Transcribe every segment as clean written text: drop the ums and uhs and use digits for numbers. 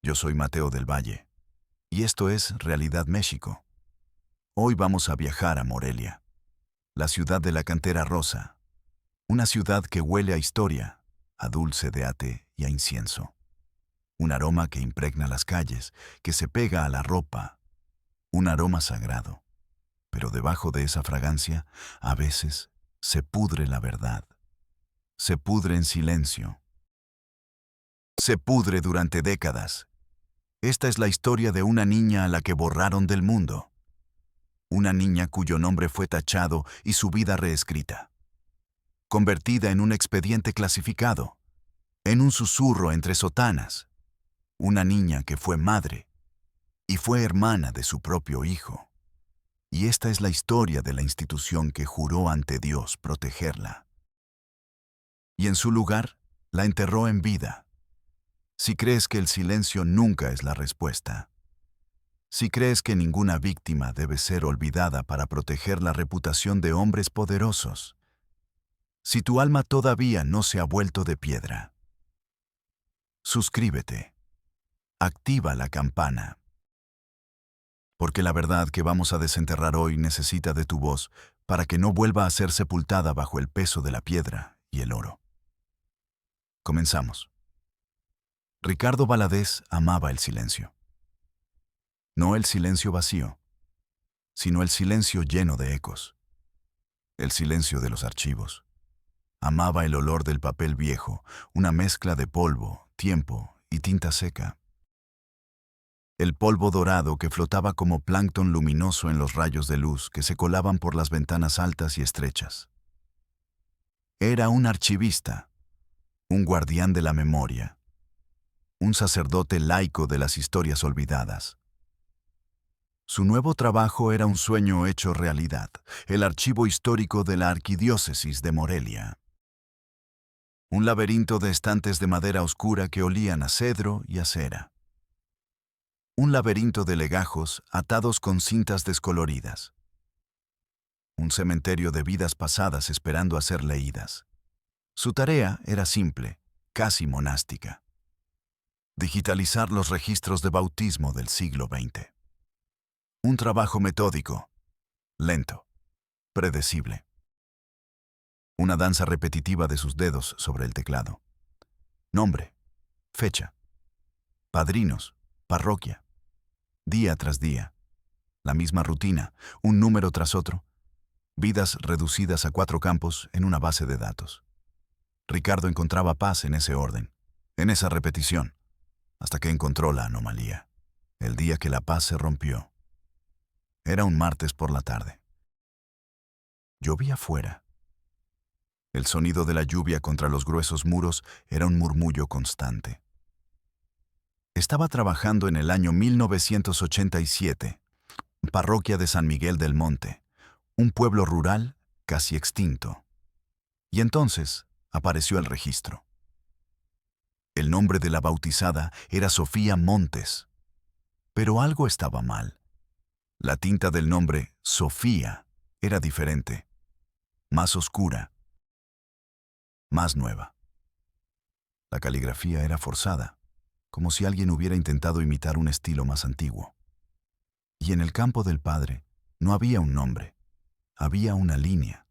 Yo soy Mateo del Valle, y esto es Realidad México. Hoy vamos a viajar a Morelia, la ciudad de la cantera rosa, una ciudad que huele a historia, a dulce de ate y a incienso. Un aroma que impregna las calles, que se pega a la ropa, un aroma sagrado. Pero debajo de esa fragancia, a veces, se pudre la verdad. Se pudre en silencio. Se pudre durante décadas. Esta es la historia de una niña a la que borraron del mundo. Una niña cuyo nombre fue tachado y su vida reescrita. Convertida en un expediente clasificado, en un susurro entre sotanas. Una niña que fue madre y fue hermana de su propio hijo. Y esta es la historia de la institución que juró ante Dios protegerla. Y en su lugar, la enterró en vida. Si crees que el silencio nunca es la respuesta, si crees que ninguna víctima debe ser olvidada para proteger la reputación de hombres poderosos, si tu alma todavía no se ha vuelto de piedra, suscríbete, activa la campana. Porque la verdad que vamos a desenterrar hoy necesita de tu voz para que no vuelva a ser sepultada bajo el peso de la piedra y el oro. Comenzamos. Ricardo Valadez amaba el silencio. No el silencio vacío, sino el silencio lleno de ecos. El silencio de los archivos. Amaba el olor del papel viejo, una mezcla de polvo, tiempo y tinta seca. El polvo dorado que flotaba como plancton luminoso en los rayos de luz que se colaban por las ventanas altas y estrechas. Era un archivista, un guardián de la memoria, un sacerdote laico de las historias olvidadas. Su nuevo trabajo era un sueño hecho realidad, el archivo histórico de la Arquidiócesis de Morelia. Un laberinto de estantes de madera oscura que olían a cedro y a cera. Un laberinto de legajos atados con cintas descoloridas. Un cementerio de vidas pasadas esperando a ser leídas. Su tarea era simple, casi monástica. Digitalizar los registros de bautismo del siglo XX. Un trabajo metódico, lento, predecible. Una danza repetitiva de sus dedos sobre el teclado. Nombre, fecha, padrinos, parroquia, día tras día. La misma rutina, un número tras otro. Vidas reducidas a 4 campos en una base de datos. Ricardo encontraba paz en ese orden, en esa repetición. Hasta que encontró la anomalía, el día que la paz se rompió. Era un martes por la tarde. Llovía fuera. El sonido de la lluvia contra los gruesos muros era un murmullo constante. Estaba trabajando en el año 1987, parroquia de San Miguel del Monte, un pueblo rural casi extinto. Y entonces apareció el registro. El nombre de la bautizada era Sofía Montes. Pero algo estaba mal. La tinta del nombre Sofía era diferente, más oscura, más nueva. La caligrafía era forzada, como si alguien hubiera intentado imitar un estilo más antiguo. Y en el campo del padre no había un nombre, había una línea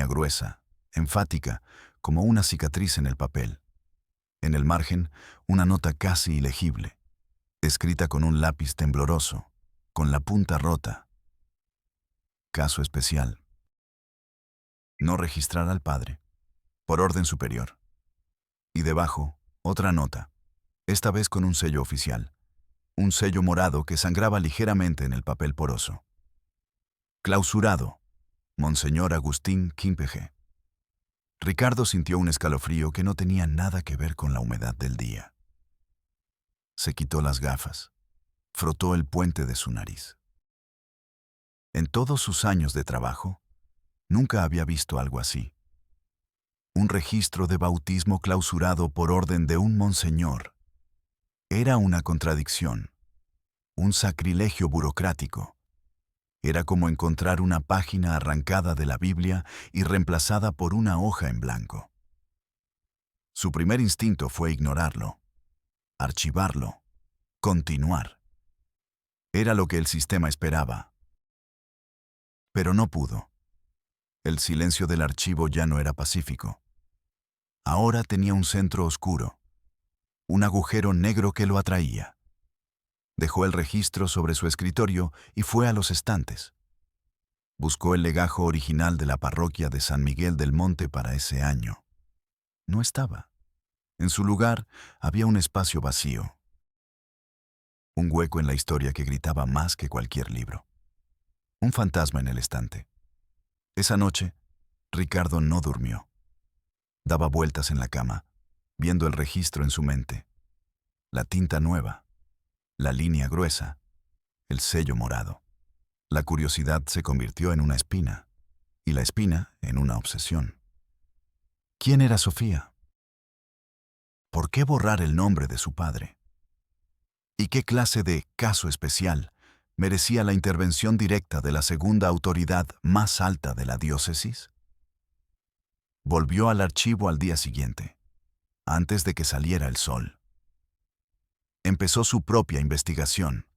gruesa, enfática, como una cicatriz en el papel. En el margen, una nota casi ilegible, escrita con un lápiz tembloroso, con la punta rota. Caso especial. No registrar al padre, por orden superior. Y debajo, otra nota, esta vez con un sello oficial, un sello morado que sangraba ligeramente en el papel poroso. Clausurado, Monseñor Agustín Quimpeje. Ricardo sintió un escalofrío que no tenía nada que ver con la humedad del día. Se quitó las gafas, frotó el puente de su nariz. En todos sus años de trabajo, nunca había visto algo así. Un registro de bautismo clausurado por orden de un monseñor. Era una contradicción, un sacrilegio burocrático. Era como encontrar una página arrancada de la Biblia y reemplazada por una hoja en blanco. Su primer instinto fue ignorarlo. archivarlo, continuar. Era lo que el sistema esperaba. Pero no pudo. El silencio del archivo ya no era pacífico. Ahora tenía un centro oscuro, un agujero negro que lo atraía. Dejó el registro sobre su escritorio y fue a los estantes. Buscó el legajo original de la parroquia de San Miguel del Monte para ese año. No estaba. En su lugar había un espacio vacío. Un hueco en la historia que gritaba más que cualquier libro. Un fantasma en el estante. Esa noche, Ricardo no durmió. Daba vueltas en la cama, viendo el registro en su mente. La tinta nueva, la línea gruesa, el sello morado. La curiosidad se convirtió en una espina, y la espina en una obsesión. ¿Quién era Sofía? ¿Por qué borrar el nombre de su padre? ¿Y qué clase de caso especial merecía la intervención directa de la segunda autoridad más alta de la diócesis? Volvió al archivo al día siguiente, antes de que saliera el sol. Empezó su propia investigación,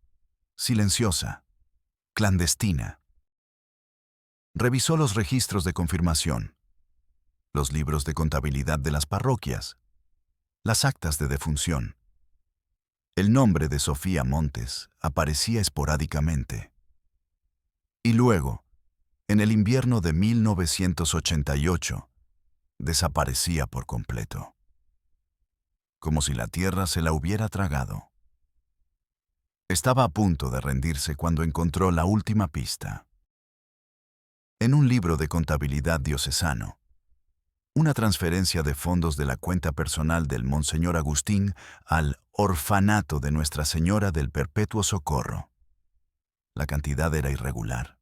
silenciosa, clandestina. Revisó los registros de confirmación, los libros de contabilidad de las parroquias, las actas de defunción. El nombre de Sofía Montes aparecía esporádicamente. Y luego, en el invierno de 1988, desaparecía por completo. Como si la tierra se la hubiera tragado. Estaba a punto de rendirse cuando encontró la última pista. En un libro de contabilidad diocesano, una transferencia de fondos de la cuenta personal del Monseñor Agustín al orfanato de Nuestra Señora del Perpetuo Socorro. La cantidad era irregular,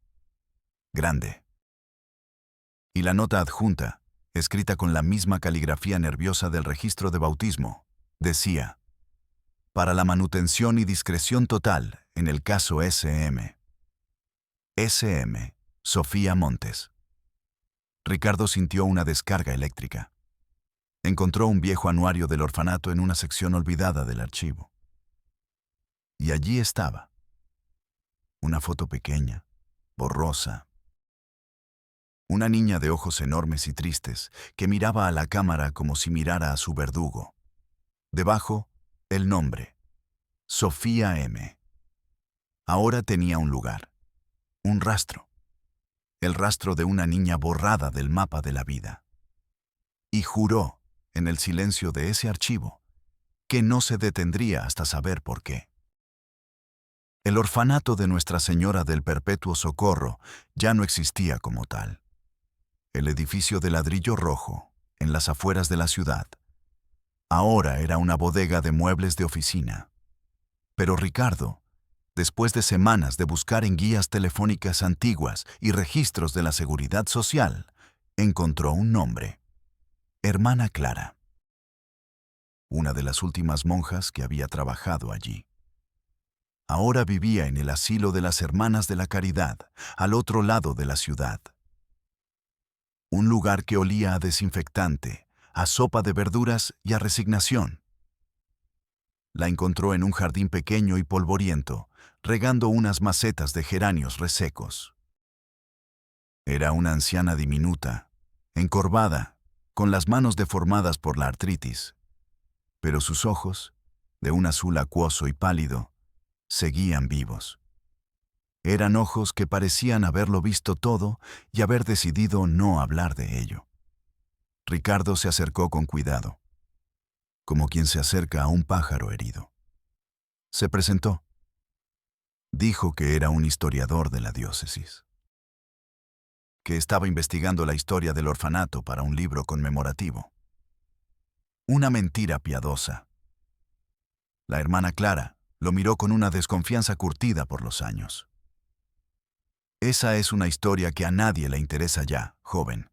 grande. Y la nota adjunta, escrita con la misma caligrafía nerviosa del registro de bautismo, decía: para la manutención y discreción total en el caso SM. SM, Sofía Montes. Ricardo sintió una descarga eléctrica. Encontró un viejo anuario del orfanato en una sección olvidada del archivo. Y allí estaba. Una foto pequeña, borrosa. Una niña de ojos enormes y tristes que miraba a la cámara como si mirara a su verdugo. Debajo, el nombre: Sofía M. Ahora tenía un lugar, un rastro. El rastro de una niña borrada del mapa de la vida. Y juró, en el silencio de ese archivo, que no se detendría hasta saber por qué. El orfanato de Nuestra Señora del Perpetuo Socorro ya no existía como tal. El edificio de ladrillo rojo, en las afueras de la ciudad, ahora era una bodega de muebles de oficina. Pero Ricardo, después de semanas de buscar en guías telefónicas antiguas y registros de la Seguridad Social, encontró un nombre: Hermana Clara. Una de las últimas monjas que había trabajado allí. Ahora vivía en el asilo de las Hermanas de la Caridad, al otro lado de la ciudad. Un lugar que olía a desinfectante, a sopa de verduras y a resignación. La encontró en un jardín pequeño y polvoriento, regando unas macetas de geranios resecos. Era una anciana diminuta, encorvada, con las manos deformadas por la artritis. Pero sus ojos, de un azul acuoso y pálido, seguían vivos. Eran ojos que parecían haberlo visto todo y haber decidido no hablar de ello. Ricardo se acercó con cuidado, como quien se acerca a un pájaro herido. Se presentó. Dijo que era un historiador de la diócesis, que estaba investigando la historia del orfanato para un libro conmemorativo. Una mentira piadosa. La hermana Clara lo miró con una desconfianza curtida por los años. Esa es una historia que a nadie le interesa ya, joven.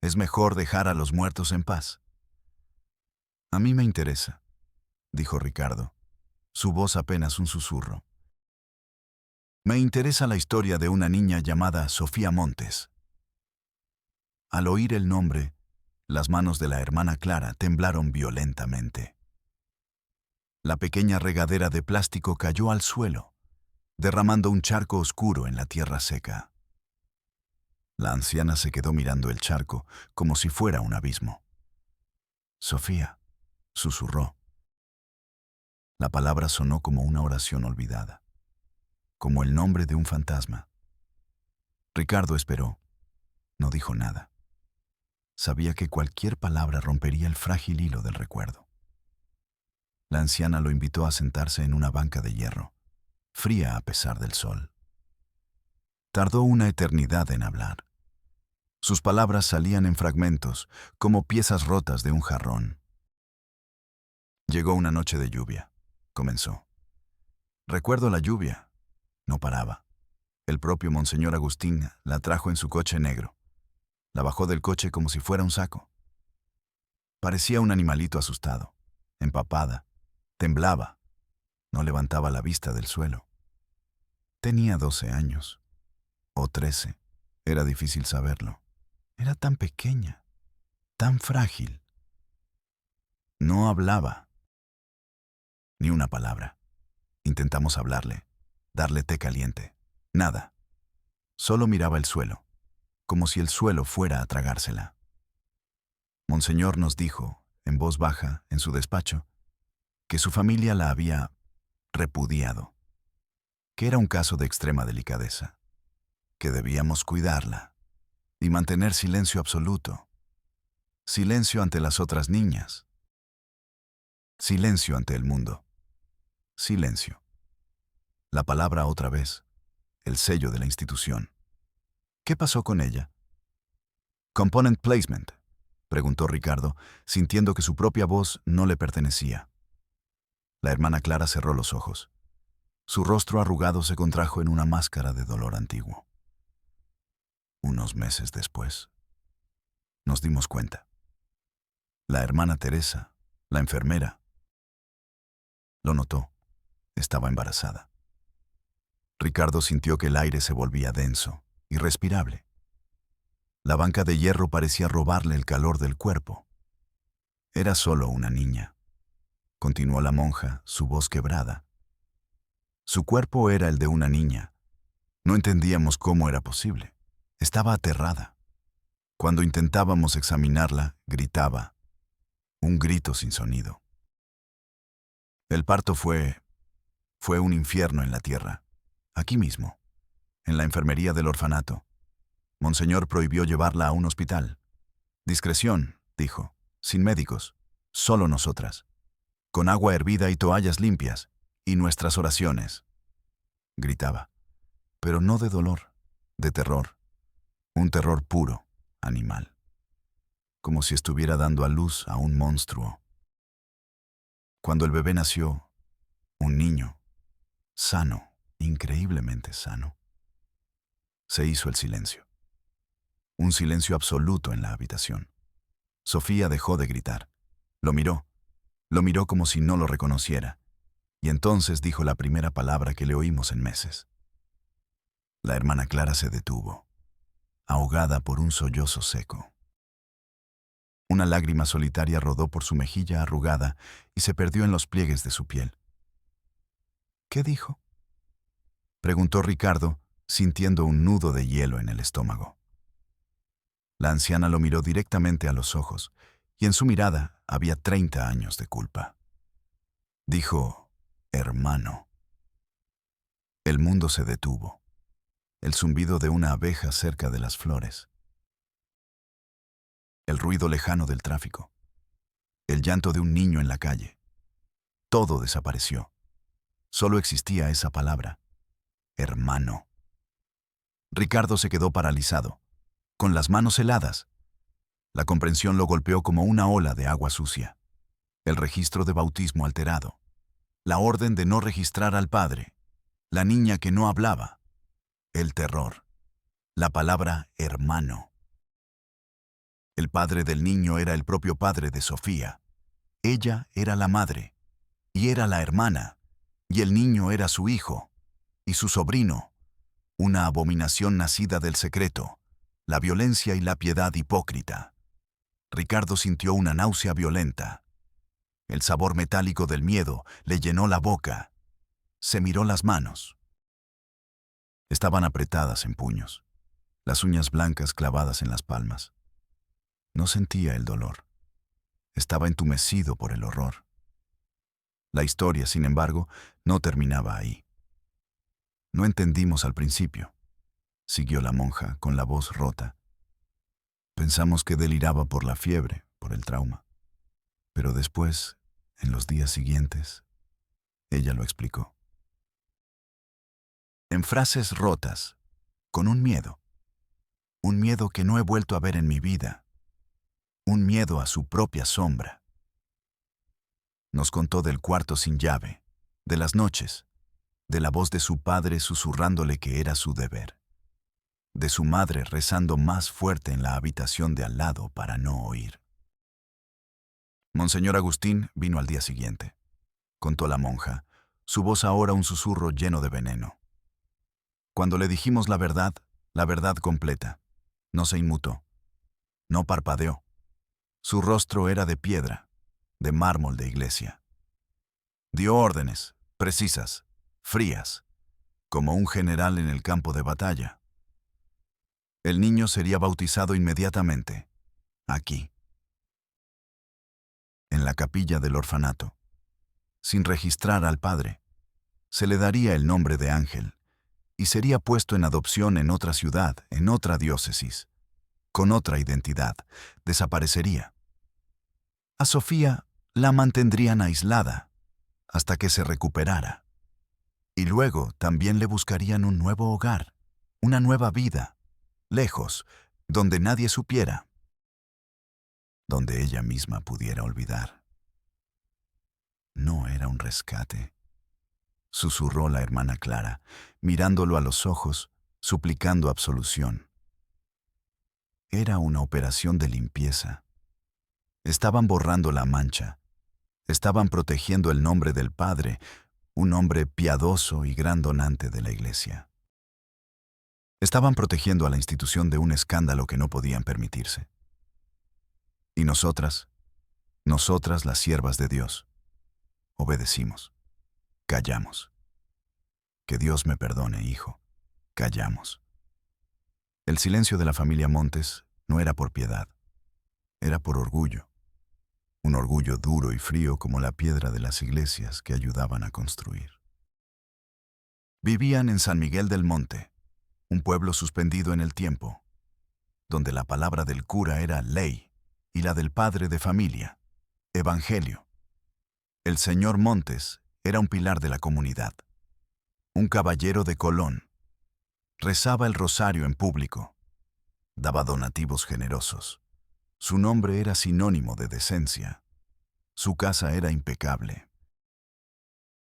Es mejor dejar a los muertos en paz. A mí me interesa, dijo Ricardo, su voz apenas un susurro. Me interesa la historia de una niña llamada Sofía Montes. Al oír el nombre, las manos de la hermana Clara temblaron violentamente. La pequeña regadera de plástico cayó al suelo, derramando un charco oscuro en la tierra seca. La anciana se quedó mirando el charco como si fuera un abismo. Sofía, susurró. La palabra sonó como una oración olvidada, como el nombre de un fantasma. Ricardo esperó. No dijo nada. Sabía que cualquier palabra rompería el frágil hilo del recuerdo. La anciana lo invitó a sentarse en una banca de hierro, fría a pesar del sol. Tardó una eternidad en hablar. Sus palabras salían en fragmentos, como piezas rotas de un jarrón. Llegó una noche de lluvia, comenzó. Recuerdo la lluvia. No paraba. El propio Monseñor Agustín la trajo en su coche negro. La bajó del coche como si fuera un saco. Parecía un animalito asustado, empapada, temblaba, no levantaba la vista del suelo. Tenía 12 años, o 13, era difícil saberlo. Era tan pequeña, tan frágil. No hablaba, ni una palabra. Intentamos hablarle, darle té caliente. Nada. Solo miraba el suelo, como si el suelo fuera a tragársela. Monseñor nos dijo, en voz baja, en su despacho, que su familia la había repudiado, que era un caso de extrema delicadeza, que debíamos cuidarla y mantener silencio absoluto, silencio ante las otras niñas, silencio ante el mundo, silencio. La palabra otra vez, el sello de la institución. ¿Qué pasó con ella? Component placement, preguntó Ricardo, sintiendo que su propia voz no le pertenecía. La hermana Clara cerró los ojos. Su rostro arrugado se contrajo en una máscara de dolor antiguo. Unos meses después, nos dimos cuenta. La hermana Teresa, la enfermera, lo notó. Estaba embarazada. Ricardo sintió que el aire se volvía denso, irrespirable. La banca de hierro parecía robarle el calor del cuerpo. Era solo una niña, continuó la monja, su voz quebrada. Su cuerpo era el de una niña. No entendíamos cómo era posible. Estaba aterrada. Cuando intentábamos examinarla, gritaba. Un grito sin sonido. El parto fue un infierno en la tierra, aquí mismo, en la enfermería del orfanato. Monseñor prohibió llevarla a un hospital. Discreción, dijo, sin médicos, solo nosotras, con agua hervida y toallas limpias, y nuestras oraciones. Gritaba, pero no de dolor, de terror, un terror puro, animal, como si estuviera dando a luz a un monstruo. Cuando el bebé nació, un niño, sano, increíblemente sano, se hizo el silencio. Un silencio absoluto en la habitación. Sofía dejó de gritar. Lo miró como si no lo reconociera, y entonces dijo la primera palabra que le oímos en meses. La hermana Clara se detuvo, ahogada por un sollozo seco. Una lágrima solitaria rodó por su mejilla arrugada y se perdió en los pliegues de su piel. ¿Qué dijo?, preguntó Ricardo, sintiendo un nudo de hielo en el estómago. La anciana lo miró directamente a los ojos, y en su mirada había 30 años de culpa. Dijo, hermano. El mundo se detuvo. El zumbido de una abeja cerca de las flores. El ruido lejano del tráfico. El llanto de un niño en la calle. Todo desapareció. Solo existía esa palabra, hermano. Ricardo se quedó paralizado, con las manos heladas. La comprensión lo golpeó como una ola de agua sucia. El registro de bautismo alterado. La orden de no registrar al padre. La niña que no hablaba. El terror. La palabra hermano. El padre del niño era el propio padre de Sofía. Ella era la madre. Y era la hermana. Y el niño era su hijo. Y su sobrino. Una abominación nacida del secreto. La violencia y la piedad hipócrita. Ricardo sintió una náusea violenta. El sabor metálico del miedo le llenó la boca. Se miró las manos. Estaban apretadas en puños, las uñas blancas clavadas en las palmas. No sentía el dolor. Estaba entumecido por el horror. La historia, sin embargo, no terminaba ahí. No entendimos al principio, siguió la monja con la voz rota. Pensamos que deliraba por la fiebre, por el trauma. Pero después, en los días siguientes, ella lo explicó. En frases rotas, con un miedo que no he vuelto a ver en mi vida, un miedo a su propia sombra. Nos contó del cuarto sin llave, de las noches, de la voz de su padre susurrándole que era su deber, de su madre rezando más fuerte en la habitación de al lado para no oír. Monseñor Agustín vino al día siguiente. Contó la monja, su voz ahora un susurro lleno de veneno. Cuando le dijimos la verdad completa, no se inmutó, no parpadeó. Su rostro era de piedra, de mármol de iglesia. Dio órdenes, precisas, frías, como un general en el campo de batalla. El niño sería bautizado inmediatamente, aquí, en la capilla del orfanato, sin registrar al padre. Se le daría el nombre de Ángel y sería puesto en adopción en otra ciudad, en otra diócesis, con otra identidad. Desaparecería. A Sofía la mantendrían aislada hasta que se recuperara. Y luego también le buscarían un nuevo hogar, una nueva vida, lejos, donde nadie supiera, donde ella misma pudiera olvidar. No era un rescate, susurró la hermana Clara, mirándolo a los ojos, suplicando absolución. Era una operación de limpieza. Estaban borrando la mancha. Estaban protegiendo el nombre del Padre, un hombre piadoso y gran donante de la Iglesia. Estaban protegiendo a la institución de un escándalo que no podían permitirse. Y nosotras las siervas de Dios, obedecimos, callamos. Que Dios me perdone, hijo, callamos. El silencio de la familia Montes no era por piedad, era por orgullo. Un orgullo duro y frío como la piedra de las iglesias que ayudaban a construir. Vivían en San Miguel del Monte, un pueblo suspendido en el tiempo, donde la palabra del cura era ley y la del padre de familia, evangelio. El señor Montes era un pilar de la comunidad, un caballero de Colón. Rezaba el rosario en público, daba donativos generosos. Su nombre era sinónimo de decencia. Su casa era impecable.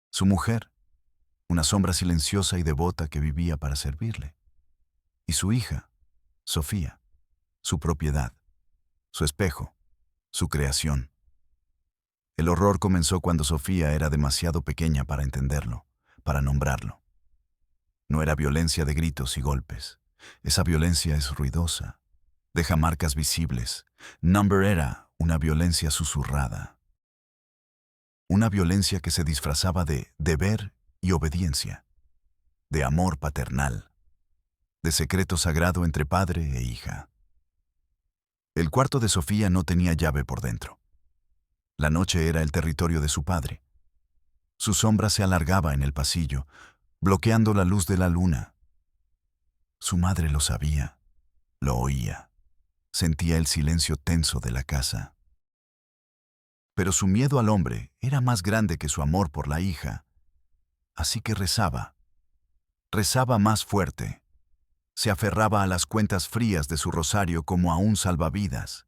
Su mujer, una sombra silenciosa y devota que vivía para servirle. Y su hija, Sofía, su propiedad, su espejo, su creación. El horror comenzó cuando Sofía era demasiado pequeña para entenderlo, para nombrarlo. No era violencia de gritos y golpes. Esa violencia es ruidosa, deja marcas visibles. Number era una violencia susurrada. Una violencia que se disfrazaba de deber y obediencia, de amor paternal, de secreto sagrado entre padre e hija. El cuarto de Sofía no tenía llave por dentro. La noche era el territorio de su padre. Su sombra se alargaba en el pasillo, bloqueando la luz de la luna. Su madre lo sabía, lo oía, sentía el silencio tenso de la casa. Pero su miedo al hombre era más grande que su amor por la hija, así que rezaba más fuerte. Se aferraba a las cuentas frías de su rosario como a un salvavidas,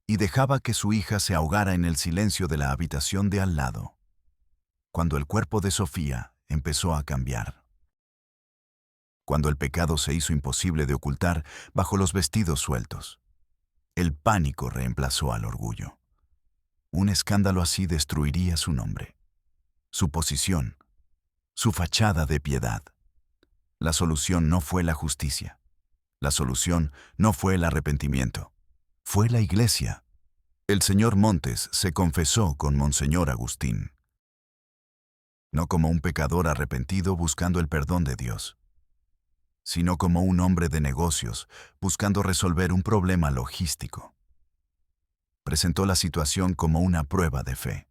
y dejaba que su hija se ahogara en el silencio de la habitación de al lado, cuando el cuerpo de Sofía empezó a cambiar. Cuando el pecado se hizo imposible de ocultar bajo los vestidos sueltos, el pánico reemplazó al orgullo. Un escándalo así destruiría su nombre, su posición, su fachada de piedad. La solución no fue la justicia. La solución no fue el arrepentimiento. Fue la iglesia. El señor Montes se confesó con Monseñor Agustín, no como un pecador arrepentido buscando el perdón de Dios, sino como un hombre de negocios buscando resolver un problema logístico. Presentó la situación como una prueba de fe,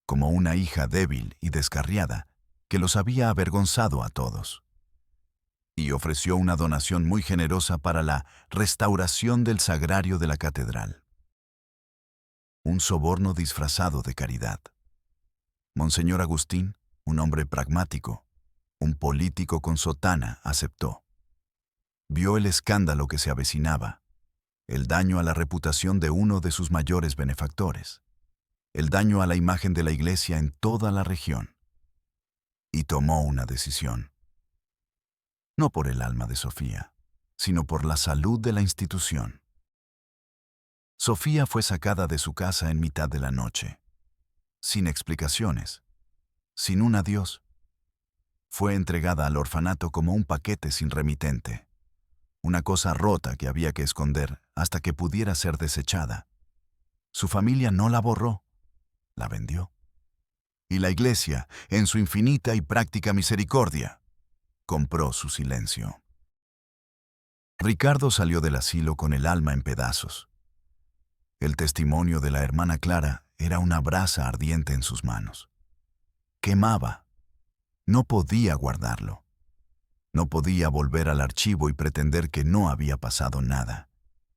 como una hija débil y descarriada que los había avergonzado a todos, y ofreció una donación muy generosa para la restauración del sagrario de la catedral. Un soborno disfrazado de caridad. Monseñor Agustín, un hombre pragmático, un político con sotana, aceptó. Vio el escándalo que se avecinaba, el daño a la reputación de uno de sus mayores benefactores, el daño a la imagen de la Iglesia en toda la región, y tomó una decisión. No por el alma de Sofía, sino por la salud de la institución. Sofía fue sacada de su casa en mitad de la noche, sin explicaciones, sin un adiós. Fue entregada al orfanato como un paquete sin remitente, una cosa rota que había que esconder hasta que pudiera ser desechada. Su familia no la borró, la vendió. Y la Iglesia, en su infinita y práctica misericordia, compró su silencio. Ricardo salió del asilo con el alma en pedazos. El testimonio de la hermana Clara era una brasa ardiente en sus manos. Quemaba. No podía guardarlo. No podía volver al archivo y pretender que no había pasado nada.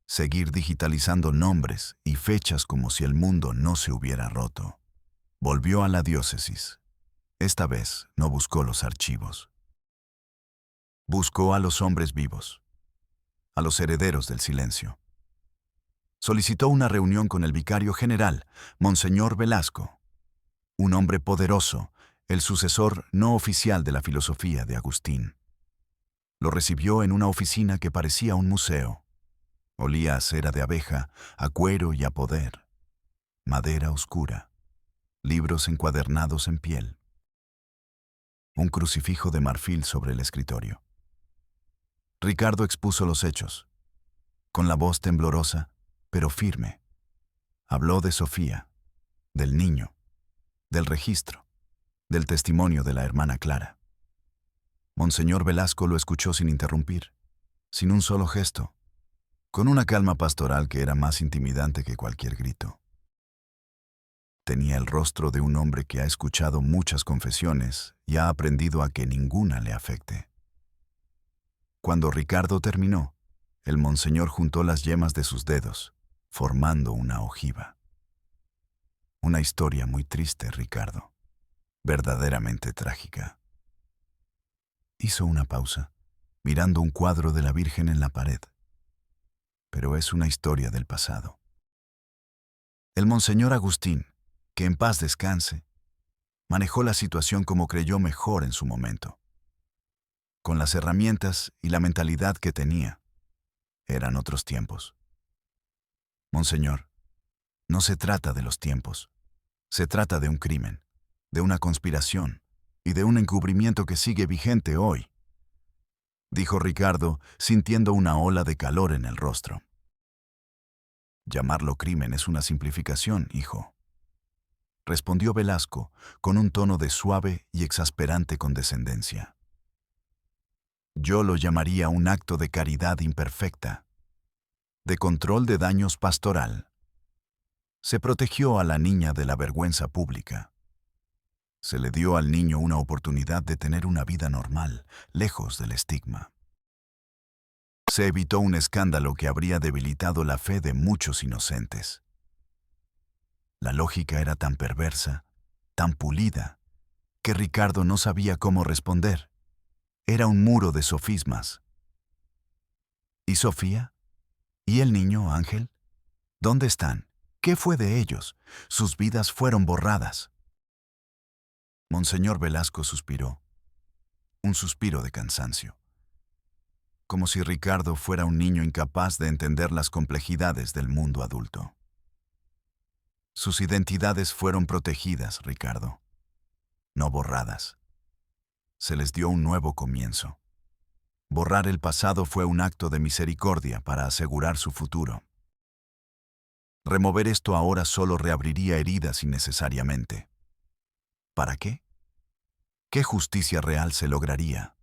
Seguir digitalizando nombres y fechas como si el mundo no se hubiera roto. Volvió a la diócesis. Esta vez no buscó los archivos. Buscó a los hombres vivos, a los herederos del silencio. Solicitó una reunión con el vicario general, Monseñor Velasco, un hombre poderoso, el sucesor no oficial de la filosofía de Agustín. Lo recibió en una oficina que parecía un museo. Olía a cera de abeja, a cuero y a poder. Madera oscura. Libros encuadernados en piel. Un crucifijo de marfil sobre el escritorio. Ricardo expuso los hechos. Con la voz temblorosa, pero firme. Habló de Sofía, del niño, del registro, del testimonio de la hermana Clara. Monseñor Velasco lo escuchó sin interrumpir, sin un solo gesto, con una calma pastoral que era más intimidante que cualquier grito. Tenía el rostro de un hombre que ha escuchado muchas confesiones y ha aprendido a que ninguna le afecte. Cuando Ricardo terminó, el monseñor juntó las yemas de sus dedos, formando una ojiva. Una historia muy triste, Ricardo, verdaderamente trágica. Hizo una pausa, mirando un cuadro de la Virgen en la pared. Pero es una historia del pasado. El monseñor Agustín, que en paz descanse, manejó la situación como creyó mejor en su momento. Con las herramientas y la mentalidad que tenía, eran otros tiempos. Monseñor, no se trata de los tiempos. Se trata de un crimen, de una conspiración y de un encubrimiento que sigue vigente hoy, dijo Ricardo, sintiendo una ola de calor en el rostro. Llamarlo crimen es una simplificación, hijo, respondió Velasco con un tono de suave y exasperante condescendencia. Yo lo llamaría un acto de caridad imperfecta, de control de daños pastoral. Se protegió a la niña de la vergüenza pública. Se le dio al niño una oportunidad de tener una vida normal, lejos del estigma. Se evitó un escándalo que habría debilitado la fe de muchos inocentes. La lógica era tan perversa, tan pulida, que Ricardo no sabía cómo responder. Era un muro de sofismas. ¿Y Sofía? ¿Y el niño, Ángel? ¿Dónde están? ¿Qué fue de ellos? Sus vidas fueron borradas. Monseñor Velasco suspiró, un suspiro de cansancio, como si Ricardo fuera un niño incapaz de entender las complejidades del mundo adulto. Sus identidades fueron protegidas, Ricardo, no borradas. Se les dio un nuevo comienzo. Borrar el pasado fue un acto de misericordia para asegurar su futuro. Remover esto ahora solo reabriría heridas innecesariamente. ¿Para qué? ¿Qué justicia real se lograría?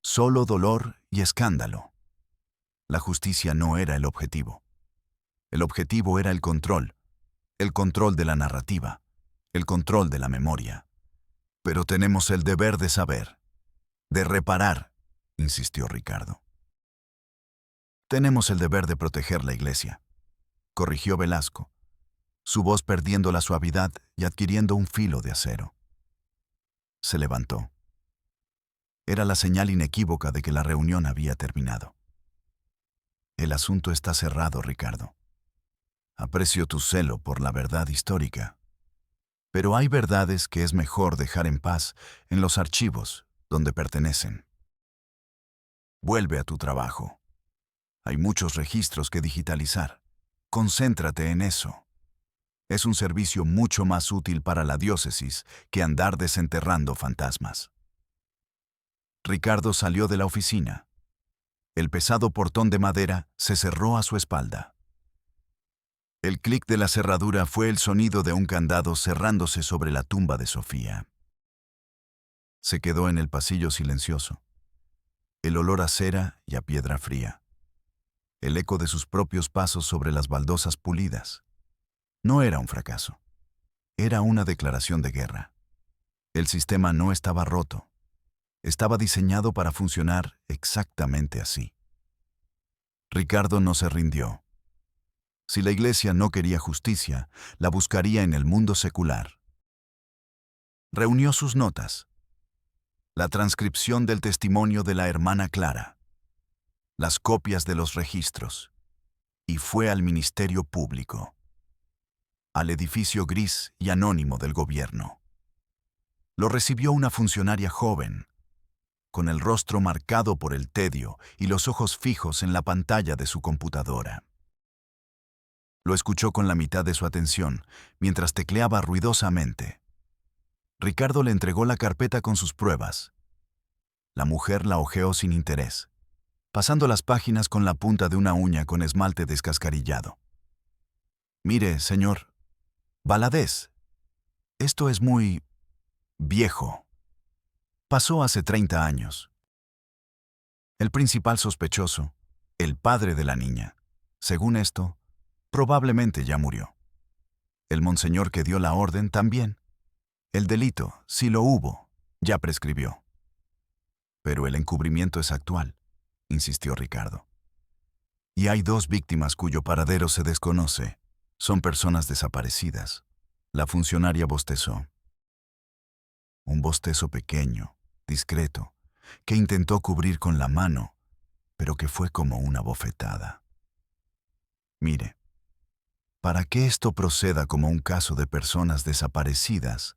Solo dolor y escándalo. La justicia no era el objetivo. El objetivo era el control de la narrativa, el control de la memoria. Pero tenemos el deber de saber, de reparar, insistió Ricardo. Tenemos el deber de proteger la iglesia, corrigió Velasco, su voz perdiendo la suavidad y adquiriendo un filo de acero. Se levantó. Era la señal inequívoca de que la reunión había terminado. El asunto está cerrado, Ricardo. Aprecio tu celo por la verdad histórica, pero hay verdades que es mejor dejar en paz en los archivos donde pertenecen. Vuelve a tu trabajo. Hay muchos registros que digitalizar. Concéntrate en eso. Es un servicio mucho más útil para la diócesis que andar desenterrando fantasmas. Ricardo salió de la oficina. El pesado portón de madera se cerró a su espalda. El clic de la cerradura fue el sonido de un candado cerrándose sobre la tumba de Sofía. Se quedó en el pasillo silencioso. El olor a cera y a piedra fría. El eco de sus propios pasos sobre las baldosas pulidas. No era un fracaso. Era una declaración de guerra. El sistema no estaba roto. Estaba diseñado para funcionar exactamente así. Ricardo no se rindió. Si la iglesia no quería justicia, la buscaría en el mundo secular. Reunió sus notas. La transcripción del testimonio de la hermana Clara. Las copias de los registros. Y fue al Ministerio Público. Al edificio gris y anónimo del gobierno. Lo recibió una funcionaria joven, con el rostro marcado por el tedio y los ojos fijos en la pantalla de su computadora. Lo escuchó con la mitad de su atención, mientras tecleaba ruidosamente. Ricardo le entregó la carpeta con sus pruebas. La mujer la hojeó sin interés, pasando las páginas con la punta de una uña con esmalte descascarillado. Mire, señor, Valadez, esto es muy viejo. Pasó hace 30 años. El principal sospechoso, el padre de la niña, según esto, probablemente ya murió. El monseñor que dio la orden también. El delito, si lo hubo, ya prescribió. Pero el encubrimiento es actual, insistió Ricardo. Y hay 2 víctimas cuyo paradero se desconoce. Son personas desaparecidas. La funcionaria bostezó. Un bostezo pequeño, discreto, que intentó cubrir con la mano, pero que fue como una bofetada. Mire, para que esto proceda como un caso de personas desaparecidas,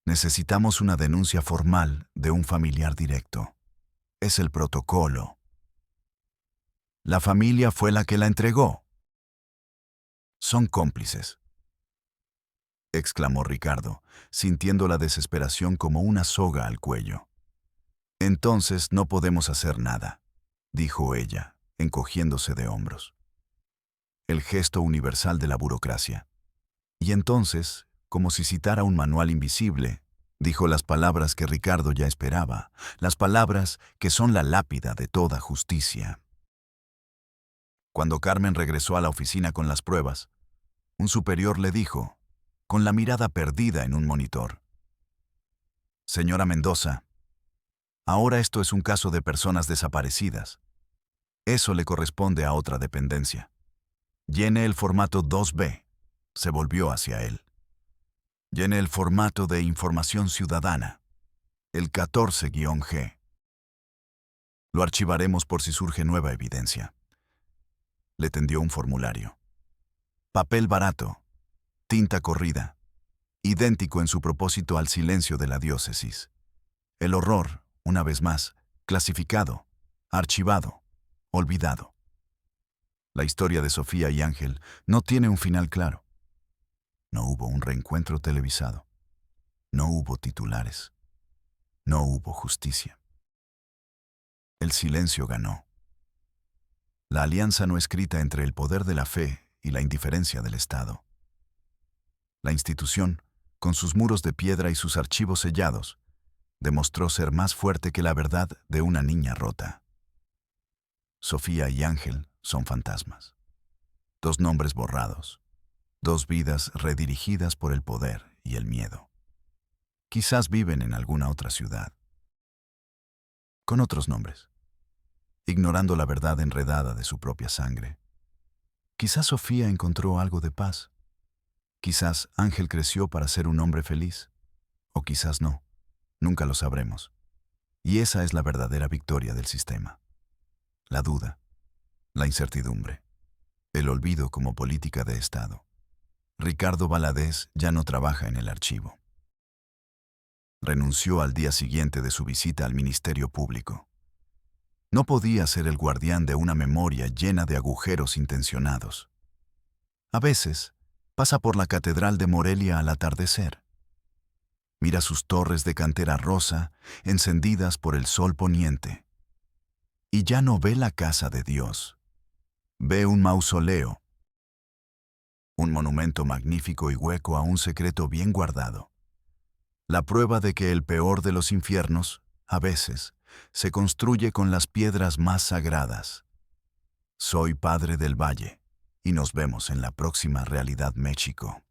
necesitamos una denuncia formal de un familiar directo. Es el protocolo. La familia fue la que la entregó. Son cómplices, exclamó Ricardo, sintiendo la desesperación como una soga al cuello. Entonces no podemos hacer nada, dijo ella, encogiéndose de hombros. El gesto universal de la burocracia. Y entonces, como si citara un manual invisible, dijo las palabras que Ricardo ya esperaba, las palabras que son la lápida de toda justicia. Cuando Carmen regresó a la oficina con las pruebas, un superior le dijo, con la mirada perdida en un monitor: Señora Mendoza, ahora esto es un caso de personas desaparecidas. Eso le corresponde a otra dependencia. Llene el formato 2B. Se volvió hacia él. Llene el formato de información ciudadana, el 14-G. Lo archivaremos por si surge nueva evidencia. Le tendió un formulario. Papel barato, tinta corrida, idéntico en su propósito al silencio de la diócesis. El horror, una vez más, clasificado, archivado, olvidado. La historia de Sofía y Ángel no tiene un final claro. No hubo un reencuentro televisado. No hubo titulares. No hubo justicia. El silencio ganó. La alianza no escrita entre el poder de la fe y la indiferencia del Estado. La institución, con sus muros de piedra y sus archivos sellados, demostró ser más fuerte que la verdad de una niña rota. Sofía y Ángel son fantasmas. Dos nombres borrados. Dos vidas redirigidas por el poder y el miedo. Quizás viven en alguna otra ciudad. Con otros nombres. Ignorando la verdad enredada de su propia sangre. Quizás Sofía encontró algo de paz. Quizás Ángel creció para ser un hombre feliz. O quizás no. Nunca lo sabremos. Y esa es la verdadera victoria del sistema. La duda, la incertidumbre, el olvido como política de Estado. Ricardo Valadez ya no trabaja en el archivo. Renunció al día siguiente de su visita al Ministerio Público. No podía ser el guardián de una memoria llena de agujeros intencionados. A veces, pasa por la Catedral de Morelia al atardecer. Mira sus torres de cantera rosa encendidas por el sol poniente. Y ya no ve la casa de Dios. Ve un mausoleo. Un monumento magnífico y hueco a un secreto bien guardado. La prueba de que el peor de los infiernos, a veces, se construye con las piedras más sagradas. Soy Padre del Valle, y nos vemos en la próxima Realidad México.